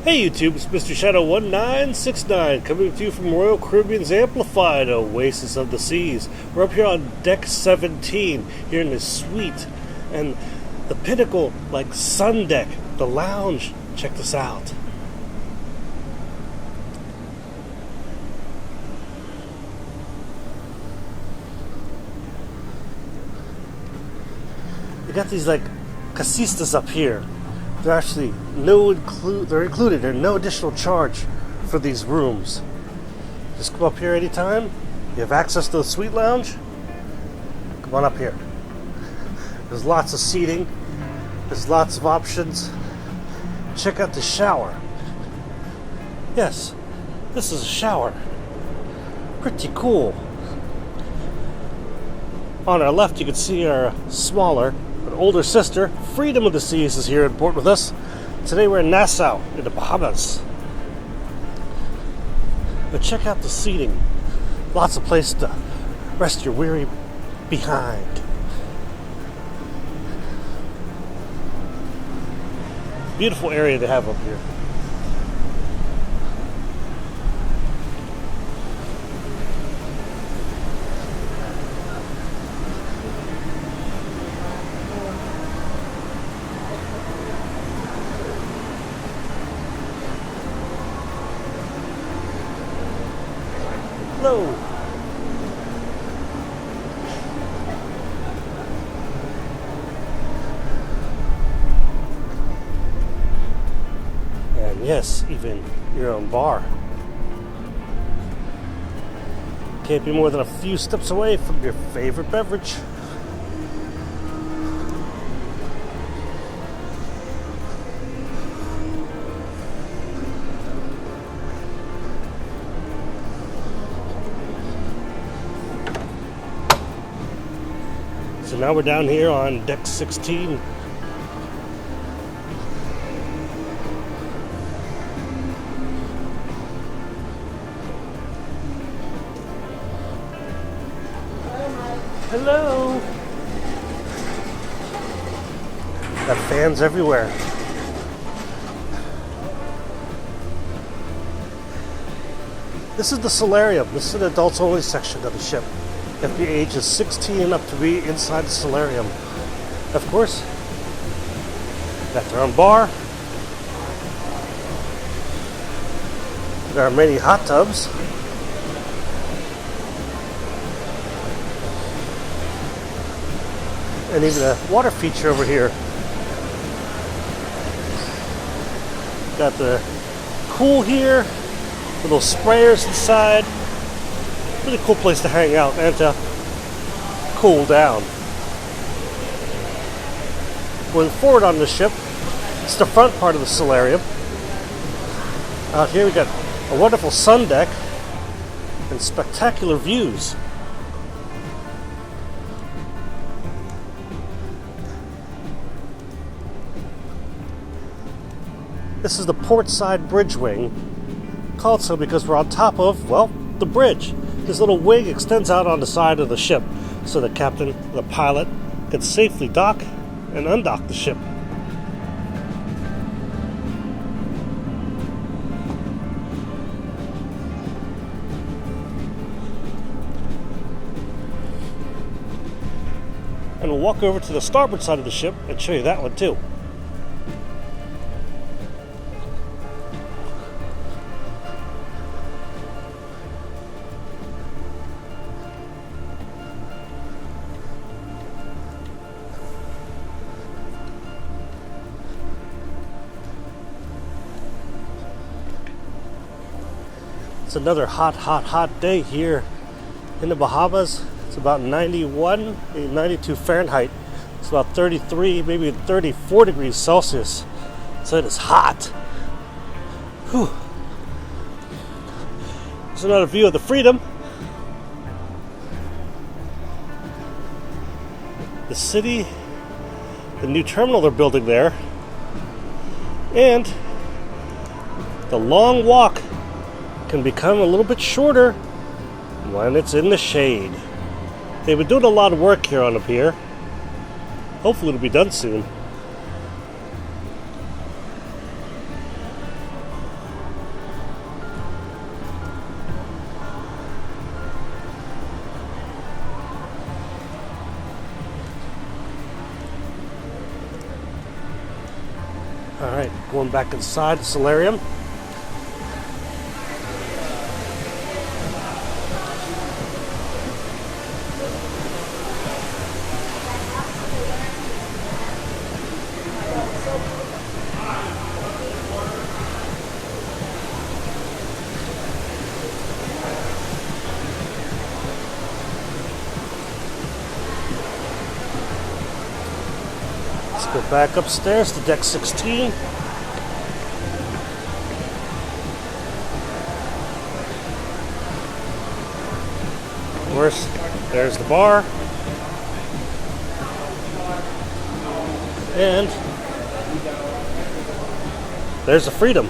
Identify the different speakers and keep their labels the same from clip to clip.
Speaker 1: Hey YouTube, it's Mr. Shadow1969 coming to you from Royal Caribbean's Amplified Oasis of the Seas. We're up here on deck 17, here in this suite, and the pinnacle, like sun deck, the lounge. Check this out. You got these like casistas up here. They're actually they're included. There's no additional charge for these rooms. Just come up here anytime. You have access to the suite lounge. Come on up here. There's lots of seating. There's lots of options. Check out the shower. Yes, this is a shower. Pretty cool. On our left, you can see our smaller but older sister, Freedom of the Seas, is here in port with us. Today we're in Nassau, in the Bahamas. But check out the seating. Lots of place to rest your weary behind. Beautiful area they have up here. Hello. And yes, even your own bar. Can't be more than a few steps away from your favorite beverage. So now we're down here on deck 16. Hello. Got fans everywhere. This is the Solarium. This is an adults only section of the ship. You have to be ages 16 and up to be inside the Solarium. Of course, got their own bar. There are many hot tubs. And even a water feature over here. Got the pool here, little sprayers inside. Really cool place to hang out and to cool down. Going forward on the ship, it's the front part of the Solarium. Out here we got a wonderful sun deck and spectacular views. This is the port side bridge wing, called so because we're on top of, well, the bridge. This little wing extends out on the side of the ship so the captain, the pilot, can safely dock and undock the ship. And we'll walk over to the starboard side of the ship and show you that one too. It's another hot day here in the Bahamas. It's about 91, maybe 92 Fahrenheit. It's about 33, maybe 34 degrees Celsius. So it is hot. Whew. There's another view of the Freedom. The city, the new terminal they're building there, and the long walk can become a little bit shorter when it's in the shade. They've been doing a lot of work here on the pier. Hopefully it'll be done soon. Alright, going back inside the Solarium. Let's go back upstairs to deck 16. Of course, there's the bar. And there's the Freedom.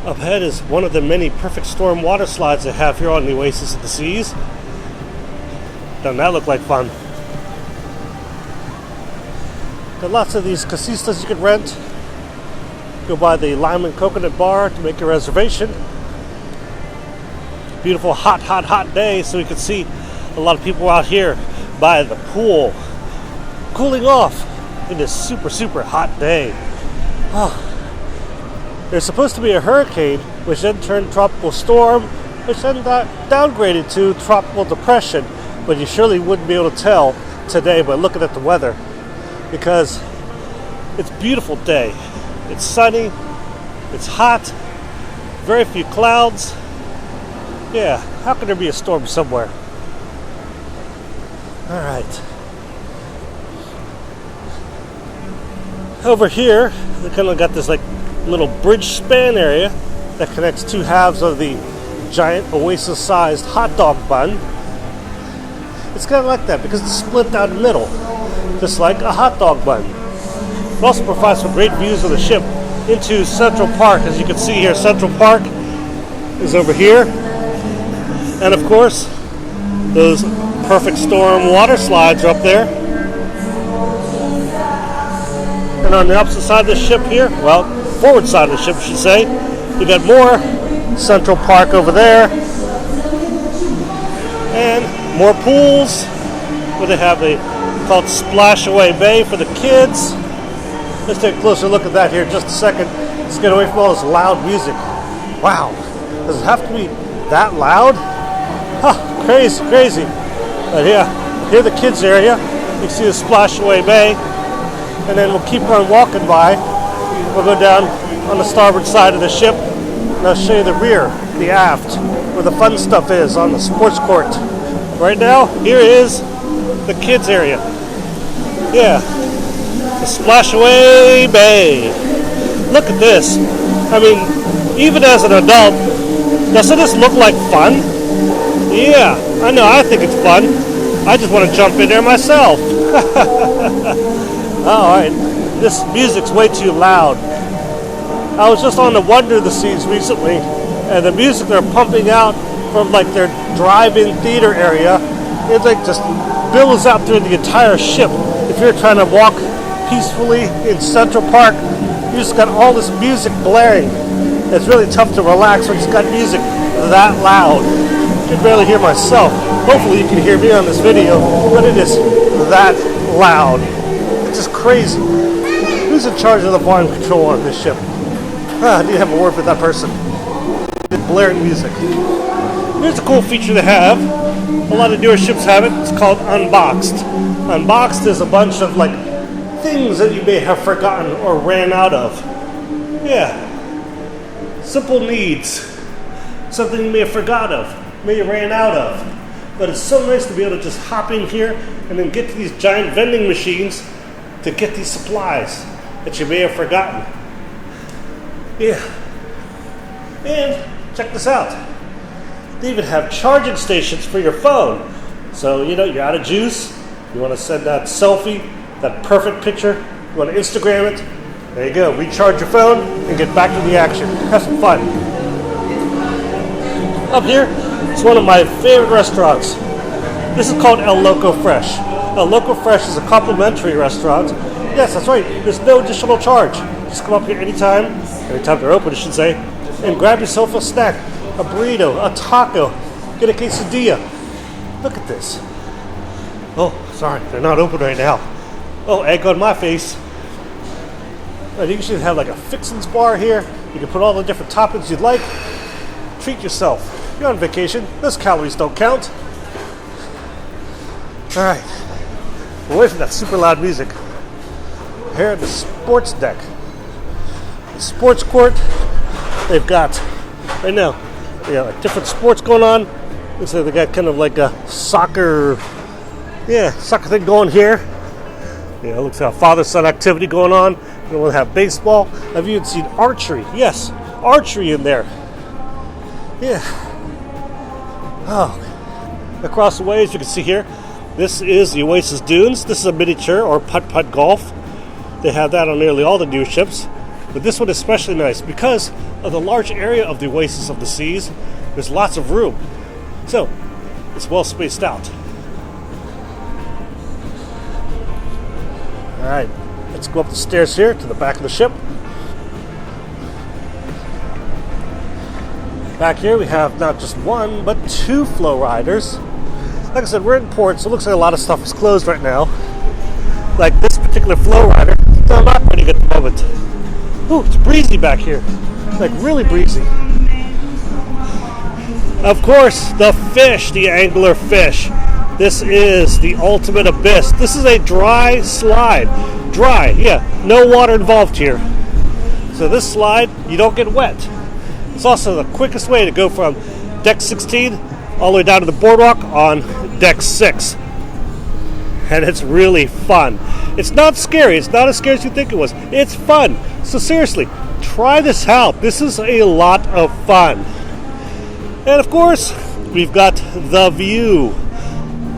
Speaker 1: Up ahead is one of the many Perfect Storm Waterslides they have here on the Oasis of the Seas. Doesn't that look like fun? Got lots of these casistas you can rent. Go by the Lime and Coconut Bar to make your reservation. Beautiful hot day, so you can see a lot of people out here by the pool cooling off in this super hot day. Oh. There's supposed to be a hurricane, which then turned tropical storm, which then got downgraded to tropical depression. But you surely wouldn't be able to tell today by looking at the weather, because it's a beautiful day. It's sunny, it's hot, very few clouds. Yeah, how can there be a storm somewhere? All right. Over here, we kind of got this like little bridge span area that connects two halves of the giant Oasis-sized hot dog bun. It's kind of like that because it's split down the middle, just like a hot dog bun. It also provides some great views of the ship into Central Park. As you can see here, Central Park is over here. And of course, those Perfect Storm Waterslides are up there. And on the opposite side of the ship here, well, forward side of the ship, I should say, you got more Central Park over there, and more pools where they have a called Splashaway Bay for the kids. Let's take a closer look at that here in just a second. Let's get away from all this loud music. Wow, does it have to be that loud? Huh, crazy. But yeah, here the kids area. You can see the Splashaway Bay, and then we'll keep on walking by. We'll go down on the starboard side of the ship, and I'll show you the rear, the aft, where the fun stuff is on the sports court. Right now, here is the kids area. Yeah, the Splashaway Bay. Look at this. I mean, even as an adult, doesn't this look like fun? Yeah, I know, I think it's fun. I just want to jump in there myself. Alright, this music's way too loud. I was just on the Wonder of the Seas recently, and the music they're pumping out from like their drive-in theater area, it like just billows out through the entire ship. If you're trying to walk peacefully in Central Park, you just got all this music blaring. It's really tough to relax when it's got music that loud. I can barely hear myself. Hopefully you can hear me on this video, but it is that loud. It's just crazy. Who's in charge of the volume control on this ship? I need to have a word with that person. It's blaring music. Here's a cool feature they have. A lot of newer ships have it. It's called Unboxed. Unboxed is a bunch of like things that you may have forgotten or ran out of. Yeah. Simple needs. Something you may have forgot of, may have ran out of. But it's so nice to be able to just hop in here and then get to these giant vending machines to get these supplies that you may have forgotten. Yeah. And check this out. They even have charging stations for your phone. So, you know, you're out of juice, you want to send that selfie, that perfect picture, you want to Instagram it, there you go. Recharge your phone and get back to the action. Have some fun. Up here, it's one of my favorite restaurants. This is called El Loco Fresh. El Loco Fresh is a complimentary restaurant. Yes, that's right. There's no additional charge. Just come up here anytime they're open, I should say, and grab yourself a snack, a burrito, a taco, get a quesadilla. Look at this. Oh, sorry, they're not open right now. Oh, egg on my face. You usually have like a fixins bar here. You can put all the different toppings you'd like. Treat yourself. You're on vacation. Those calories don't count. All right. Away from that super loud music. Here at the sports deck. The sports court. They've got right now. They got like different sports going on. Looks like they got kind of like a soccer thing going here. Yeah, it looks like a father-son activity going on. We'll have baseball. I've even seen archery. Yes, archery in there. Yeah. Oh. Across the way, as you can see here, this is the Oasis Dunes. This is a miniature or putt-putt golf. They have that on nearly all the new ships. But this one is especially nice because of the large area of the Oasis of the Seas. There's lots of room. So, it's well spaced out. Alright, let's go up the stairs here to the back of the ship. Back here we have not just one, but two Flowriders. Like I said, we're in port, so it looks like a lot of stuff is closed right now. Like this particular Flowrider, still not operating at the moment. Ooh, it's breezy back here. Like really breezy. Of course, the fish, the angler fish. This is the ultimate abyss. This is a dry slide. Dry, yeah, no water involved here. So this slide, you don't get wet. It's also the quickest way to go from deck 16 all the way down to the boardwalk on deck 6. And it's really fun. It's not scary. It's not as scary as you think it was. It's fun. So seriously, try this out. This is a lot of fun. And of course, we've got the view.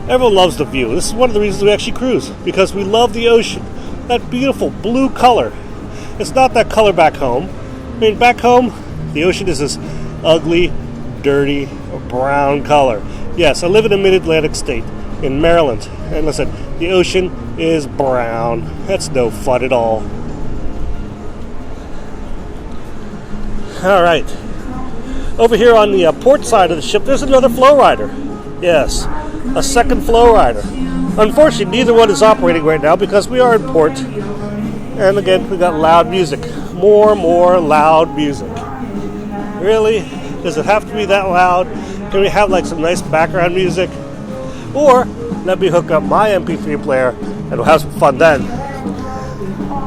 Speaker 1: Everyone loves the view. This is one of the reasons we actually cruise, because we love the ocean. That beautiful blue color. It's not that color back home. I mean, back home, the ocean is this ugly, dirty, brown color. Yes, I live in a mid-Atlantic state, in Maryland. And listen, the ocean is brown. That's no fun at all. All right. Over here on the port side of the ship, there's another Flowrider. Yes, a second Flowrider. Unfortunately, neither one is operating right now because we are in port. And again, we got loud music. More loud music. Really? Does it have to be that loud? Can we have like some nice background music? Or let me hook up my MP3 player and we'll have some fun then.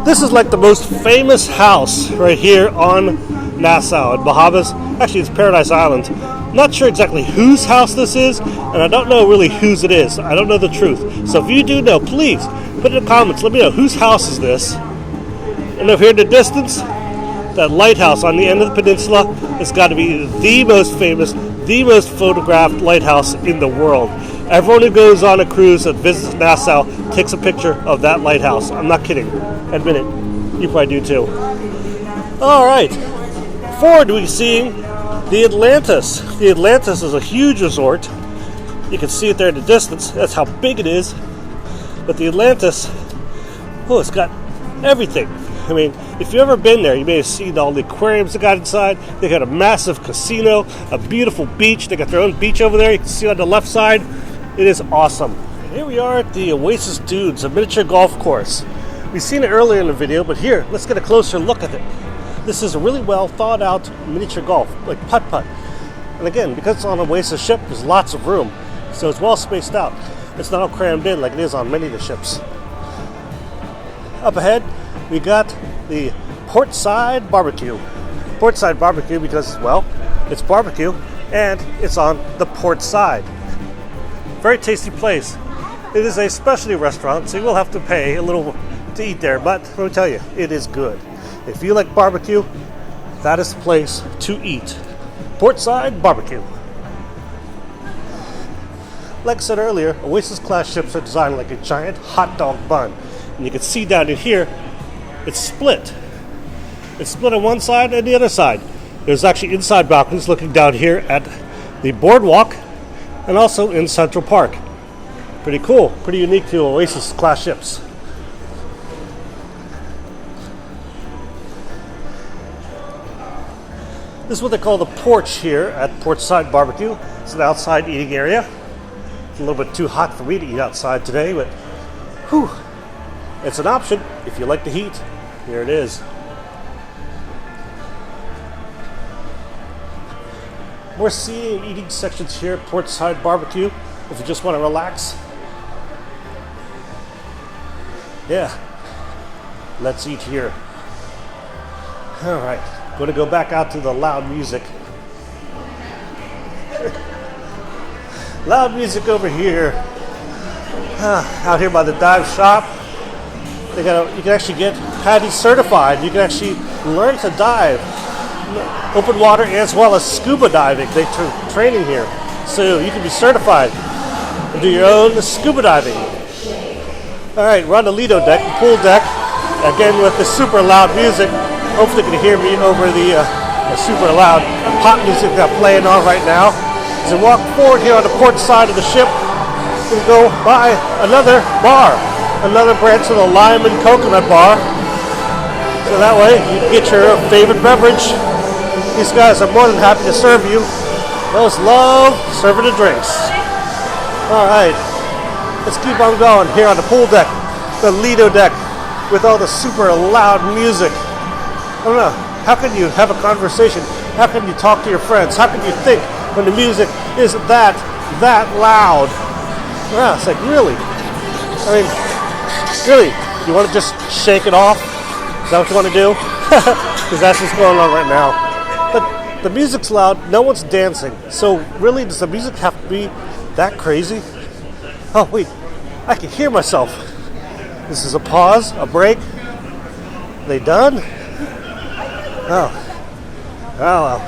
Speaker 1: This is like the most famous house right here on Nassau in Bahamas. Actually, it's Paradise Island. Not sure exactly whose house this is, and I don't know really whose it is. I don't know the truth. So if you do know, please put it in the comments. Let me know whose house is this. And over here in the distance, that lighthouse on the end of the peninsula has got to be the most famous, the most photographed lighthouse in the world. Everyone who goes on a cruise and visits Nassau takes a picture of that lighthouse. I'm not kidding. Admit it. You probably do too. All right. Forward we're seeing the Atlantis. The Atlantis is a huge resort. You can see it there in the distance. That's how big it is. But the Atlantis, oh, it's got everything. I mean, if you've ever been there, you may have seen all the aquariums they got inside. They got a massive casino, a beautiful beach. They got their own beach over there. You can see on the left side. It is awesome. And here we are at the Oasis Dunes, a miniature golf course. We've seen it earlier in the video, but here, let's get a closer look at it. This is a really well thought out miniature golf, like putt-putt. And again, because it's on an Oasis ship, there's lots of room. So it's well spaced out. It's not all crammed in like it is on many of the ships. Up ahead, we got the Portside Barbecue. Portside Barbecue because, well, it's barbecue and it's on the port side. Very tasty place. It is a specialty restaurant, so you will have to pay a little to eat there, but let me tell you, it is good. If you like barbecue, that is the place to eat. Portside Barbecue. Like I said earlier, Oasis class ships are designed like a giant hot dog bun. And you can see down in here, it's split. It's split on one side and the other side. There's actually inside balconies looking down here at the boardwalk and also in Central Park. Pretty cool, pretty unique to Oasis class ships. This is what they call the porch here at Porchside Barbecue. It's an outside eating area. It's a little bit too hot for me to eat outside today, but whew, it's an option if you like the heat. Here it is. More seating and eating sections here at Porchside Barbecue if you just want to relax. Yeah, let's eat here. All right, going to go back out to the loud music. Loud music over here. Out here by the dive shop. You can actually get PADI certified. You can actually learn to dive. Open water as well as scuba diving. They training here. So you can be certified and do your own scuba diving. All right, we're on the Lido Deck, pool deck. Again with the super loud music. Hopefully you can hear me over the super loud pop music that's playing on right now. As we walk forward here on the port side of the ship, we go by another bar, another branch of the lime and coconut bar. So that way you can get your favorite beverage. These guys are more than happy to serve you. Those love serving the drinks. All right, let's keep on going here on the pool deck, the Lido Deck, with all the super loud music. I don't know, how can you have a conversation? How can you talk to your friends? How can you think when the music is that loud? Yeah, it's like, really? I mean, really, you want to just shake it off? Is that what you want to do? Because that's what's going on right now. But the music's loud, no one's dancing. So really, does the music have to be that crazy? Oh, wait, I can hear myself. This is a pause, a break. Are they done? Oh, well.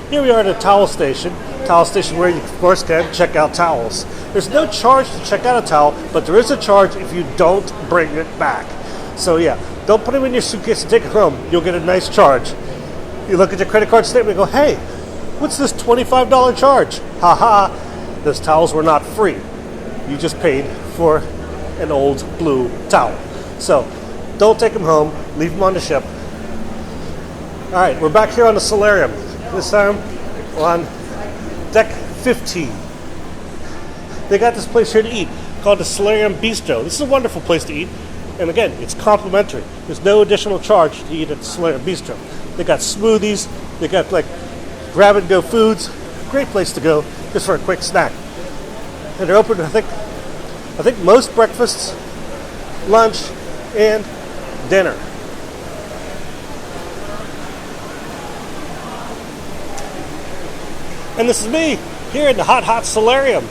Speaker 1: Here we are at a towel station where you, of course, can check out towels. There's no charge to check out a towel, but there is a charge if you don't bring it back. So yeah, don't put them in your suitcase and take it home. You'll get a nice charge. You look at your credit card statement and go, hey, what's this $25 charge? Haha, those towels were not free. You just paid for an old blue towel. So don't take them home, leave them on the ship. All right, we're back here on the Solarium. This time we're on deck 15. They got this place here to eat called the Solarium Bistro. This is a wonderful place to eat. And again, it's complimentary. There's no additional charge to eat at the Solarium Bistro. They got smoothies. They got like grab-and-go foods. Great place to go just for a quick snack. And they're open, I think most breakfasts, lunch, and dinner. And this is me here in the hot Solarium.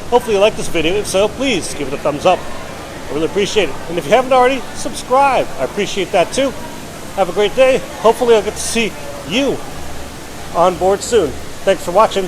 Speaker 1: Hopefully you like this video. If so, please give it a thumbs up. I really appreciate it. And if you haven't already, subscribe. I appreciate that too. Have a great day. Hopefully I'll get to see you on board soon. Thanks for watching.